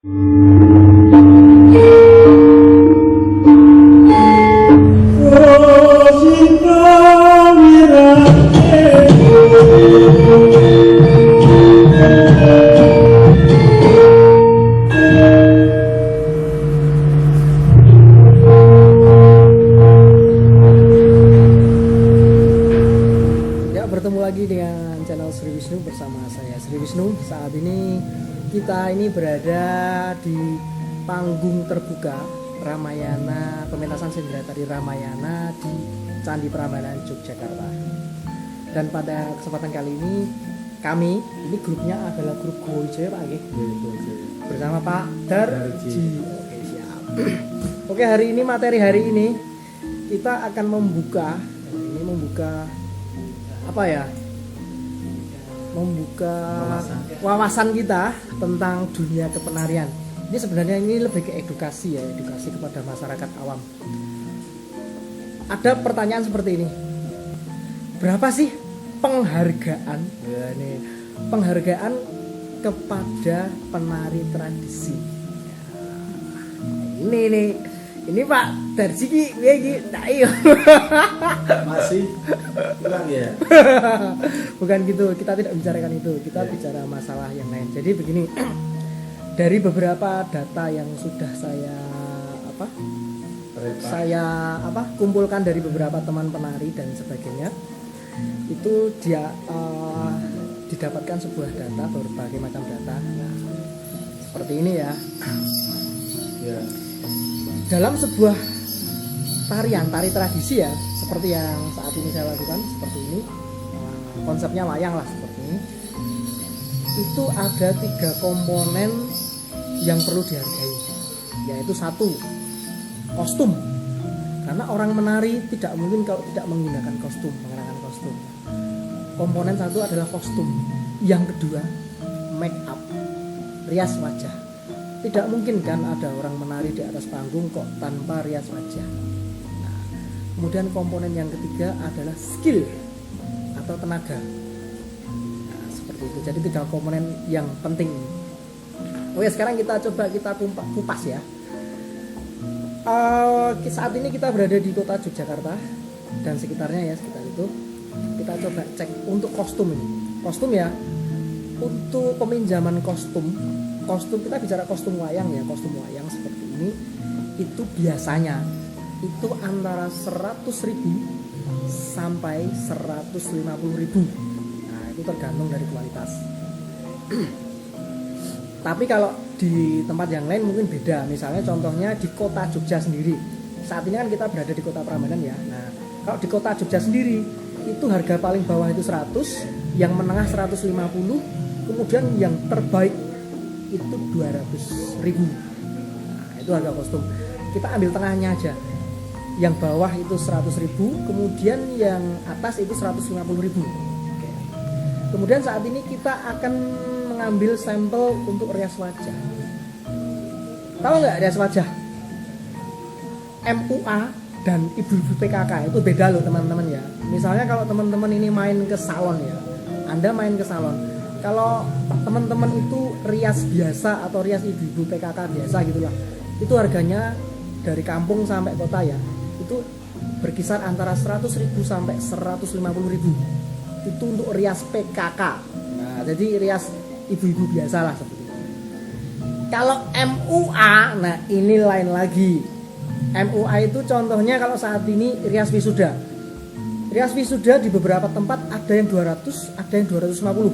Bertemu lagi dengan channel Sri Wisnu bersama saya Sri Wisnu. Saat ini kita berada di panggung terbuka Ramayana, pementasan sendera tari Ramayana di Candi Prambanan Yogyakarta. Dan pada kesempatan kali ini ini grupnya adalah grup Gowijoyo Pak Agi. Bersama Pak Darji. Oke, siap. Oke, materi hari ini kita akan membuka wawasan kita tentang dunia kepenarian. Ini sebenarnya lebih ke edukasi kepada masyarakat awam. Ada pertanyaan seperti ini. Berapa sih penghargaan kepada penari tradisi? Ini Pak Darji masih kurang ya. Bukan gitu, kita tidak bicarakan itu. Kita bicara masalah yang lain. Jadi begini, dari beberapa data yang sudah saya kumpulkan dari beberapa teman penari dan sebagainya, itu dia didapatkan sebuah data, berbagai macam data. Nah, seperti ini ya. Dalam sebuah tari tradisi ya, seperti yang saat ini saya lakukan, seperti ini, konsepnya wayang lah seperti ini. Itu ada 3 komponen yang perlu dihargai, yaitu 1, kostum. Karena orang menari tidak mungkin kalau tidak menggunakan kostum, mengenakan kostum. Komponen 1 adalah kostum. Yang kedua, make up, rias wajah. Tidak mungkin kan ada orang menari di atas panggung kok tanpa rias wajah. Nah, kemudian komponen yang ketiga adalah skill atau tenaga. Nah, seperti itu. Jadi 3 komponen yang penting. Oke, sekarang kita coba kupas ya. Saat ini kita berada di kota Yogyakarta dan sekitarnya ya, sekitar itu. Kita coba cek untuk kostum ini. Kostum ya. Untuk peminjaman kostum, kita bicara kostum wayang ya, kostum wayang seperti ini itu biasanya itu antara 100.000 sampai 150.000. Nah, itu tergantung dari kualitas. Tapi kalau di tempat yang lain mungkin beda. Misalnya contohnya di kota Jogja sendiri. Saat ini kan kita berada di kota Prambanan ya. Nah, kalau di kota Jogja sendiri itu harga paling bawah itu 100, yang menengah 150, kemudian yang terbaik itu 200.000. Nah, itu harga kostum. Kita ambil tengahnya aja. Yang bawah itu 100.000, kemudian yang atas itu 150.000. Oke. Kemudian saat ini kita akan mengambil sampel untuk rias wajah. Tahu nggak rias wajah? MUA dan ibu-ibu PKK itu beda loh teman-teman ya. Misalnya kalau teman-teman ini main ke salon ya, Anda main ke salon. Kalau teman-teman itu rias biasa atau rias ibu-ibu PKK biasa gitulah, itu harganya dari kampung sampai kota ya, itu berkisar antara 100.000 sampai 150.000. Itu untuk rias PKK. Nah, jadi rias ibu-ibu biasa lah seperti itu. Kalau MUA, nah ini lain lagi. MUA itu contohnya kalau saat ini rias wisuda. Rias wisuda di beberapa tempat ada yang 200, ada yang 250.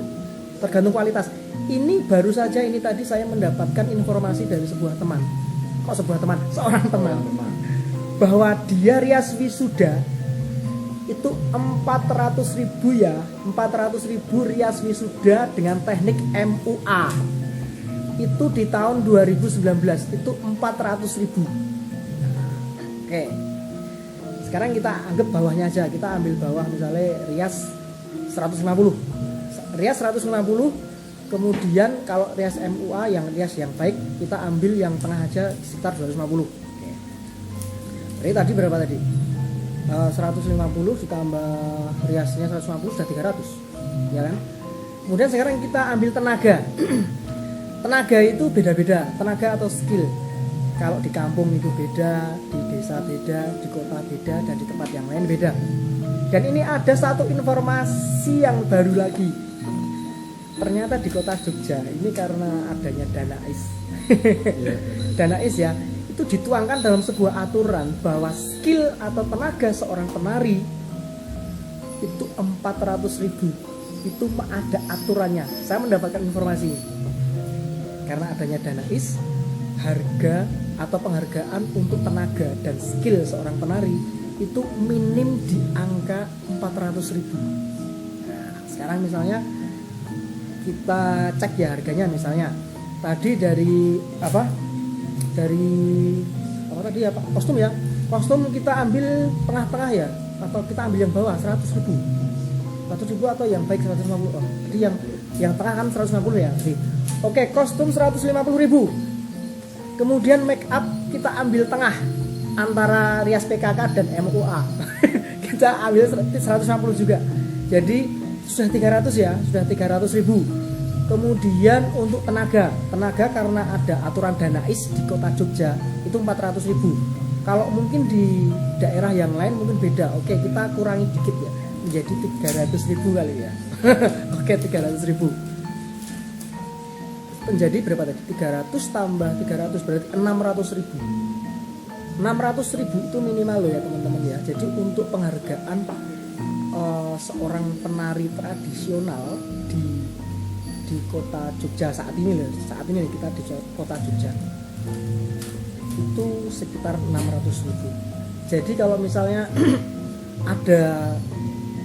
Tergantung kualitas. Ini baru saja ini tadi saya mendapatkan informasi dari seorang teman, bahwa dia rias wisuda itu 400.000 ya, 400.000 rias wisuda dengan teknik MUA. Itu di tahun 2019 itu 400.000. Oke. Sekarang kita anggap bawahnya aja, kita ambil bawah misalnya rias 150. Rias 150, kemudian kalau rias MUA yang rias yang baik kita ambil yang tengah aja sekitar 250. Oke. Jadi tadi berapa tadi? 150 ditambah riasnya 150 sudah 300, ya kan? Kemudian sekarang kita ambil tenaga. tenaga itu beda-beda, tenaga atau skill. Kalau di kampung itu beda, di desa beda, di kota beda, dan di tempat yang lain beda. Dan ini ada satu informasi yang baru lagi. Ternyata di kota Jogja ini karena adanya Danais. Danais ya, itu dituangkan dalam sebuah aturan bahwa skill atau tenaga seorang penari itu 400.000. Itu ada aturannya. Saya mendapatkan informasi karena adanya Danais, harga atau penghargaan untuk tenaga dan skill seorang penari itu minim di angka 400.000. Nah, sekarang misalnya kita cek ya harganya, misalnya tadi dari apa tadi ya Pak, kostum ya, kostum kita ambil tengah-tengah ya, atau kita ambil yang bawah 100.000 atau yang baik 150. Jadi yang tengah kan 150 ya. Jadi, oke, kostum 150.000. Kemudian make up kita ambil tengah antara rias PKK dan MUA. Kita ambil 150 juga. Jadi sudah 300 ya, sudah 300.000. Kemudian untuk tenaga karena ada aturan Danais di kota Jogja itu 400.000. Kalau mungkin di daerah yang lain mungkin beda. Oke, kita kurangi dikit ya, menjadi 300.000 kali ya. Oke, 300.000. Menjadi berapa tadi? 300 tambah 300 berarti 600.000. 600.000 itu minimal loh ya teman-teman ya. Jadi untuk penghargaan seorang penari tradisional di kota Jogja saat ini kita di kota Jogja itu sekitar 600.000. Jadi kalau misalnya ada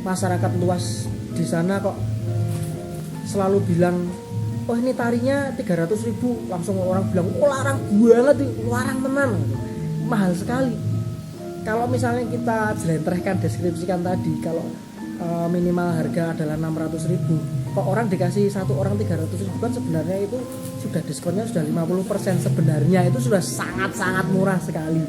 masyarakat luas di sana kok selalu bilang, oh ini tarinya 300.000, langsung orang bilang, oh larang banget, larang tenan, mahal sekali. Kalau misalnya kita jelentrehkan, deskripsikan tadi, kalau minimal harga adalah 600.000, kok orang dikasih satu orang 300.000, kan sebenarnya itu sudah diskonnya sudah 50%. Sebenarnya itu sudah sangat-sangat murah sekali.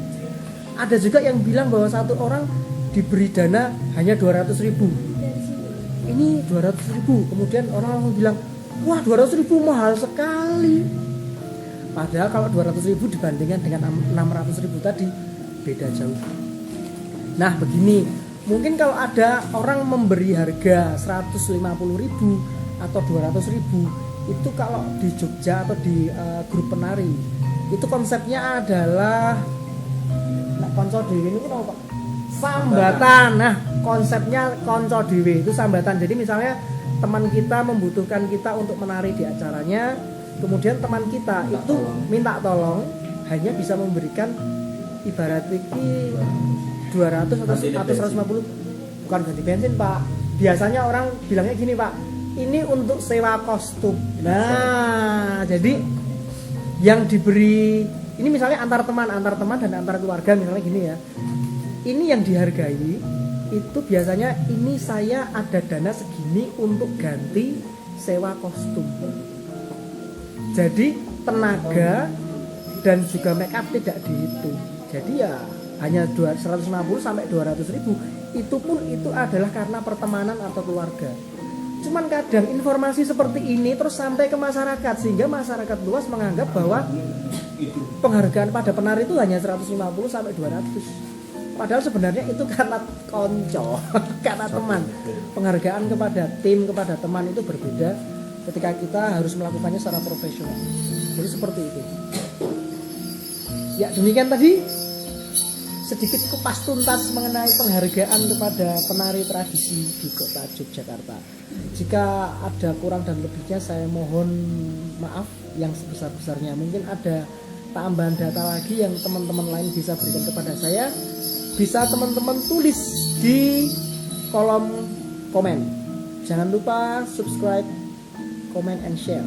Ada juga yang bilang bahwa satu orang diberi dana hanya 200.000. Ini 200.000, kemudian orang langsung bilang, wah 200.000 mahal sekali. Padahal kalau 200.000 dibandingkan dengan 600.000 tadi beda jauh. Nah begini, mungkin kalau ada orang memberi harga 150.000 atau 200.000, itu kalau di Jogja atau di grup penari itu konsepnya adalah konco dewe ini apa Pak? Sambatan. Nah konsepnya konco dewe itu sambatan. Jadi misalnya teman kita membutuhkan kita untuk menari di acaranya, kemudian teman kita itu minta tolong, hanya bisa memberikan ibarat iki 200 atau 150, bukan ganti bensin Pak. Biasanya orang bilangnya gini Pak, ini untuk sewa kostum. Nah jadi yang diberi ini misalnya antar teman dan antar keluarga misalnya gini ya, ini yang dihargai itu biasanya ini saya ada dana segini untuk ganti sewa kostum. Jadi tenaga dan juga make up tidak dihitung. Jadi ya hanya 150 sampai 200.000. Itu pun itu adalah karena pertemanan atau keluarga. Cuman kadang informasi seperti ini terus sampai ke masyarakat, sehingga masyarakat luas menganggap bahwa penghargaan pada penari itu hanya 150 sampai 200. Padahal sebenarnya itu karena konco, karena teman. Penghargaan kepada tim, kepada teman itu berbeda ketika kita harus melakukannya secara profesional. Jadi seperti itu. Ya demikian tadi sedikit kupas tuntas mengenai penghargaan kepada penari tradisi di kota Yogyakarta. Jika ada kurang dan lebihnya saya mohon maaf yang sebesar-besarnya. Mungkin ada tambahan data lagi yang teman-teman lain bisa berikan kepada saya. Bisa teman-teman tulis di kolom komen. Jangan lupa subscribe, comment, and share.